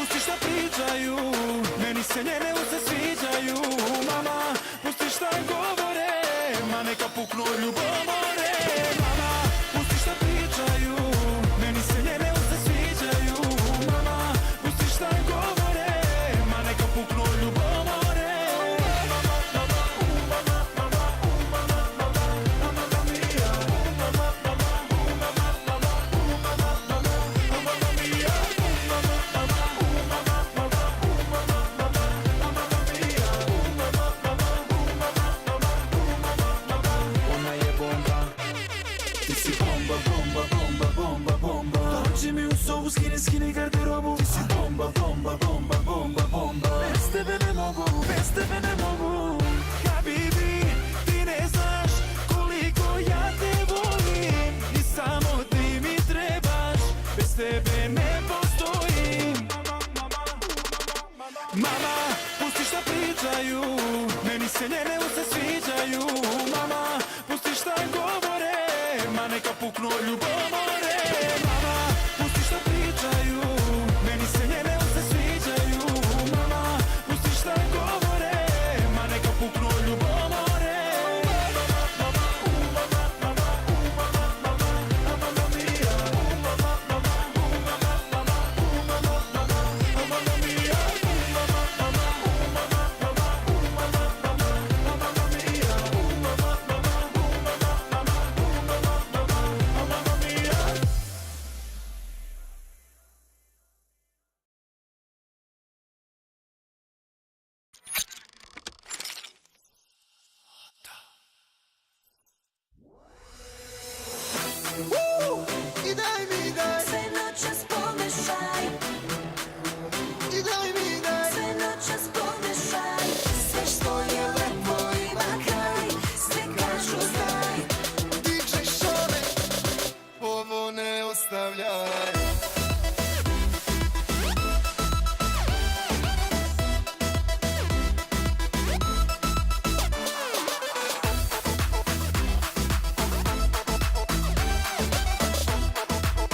pusti šta pričaju, meni se njene usta sviđaju. Mama, pusti šta govore, ma neka puknu ljubomore. Mama, pusti šta pričaju, meni se njene usta sviđaju. Mama, pusti šta govore, ma neka puknu ljubomore. Dođi mi u sobu, skini garderobu. Ti si bomba, bomba, bomba, bomba, bomba. Bez tebe ne mogu, bez tebe ne mogu. Habibi, ti ne znaš koliko ja te volim. I samo ti mi trebaš, bez tebe ne postojim. Mama, pusti šta pričaju, meni se njene usta sviđaju. Mama, pusti šta govore, ma neka puknu ljubomore.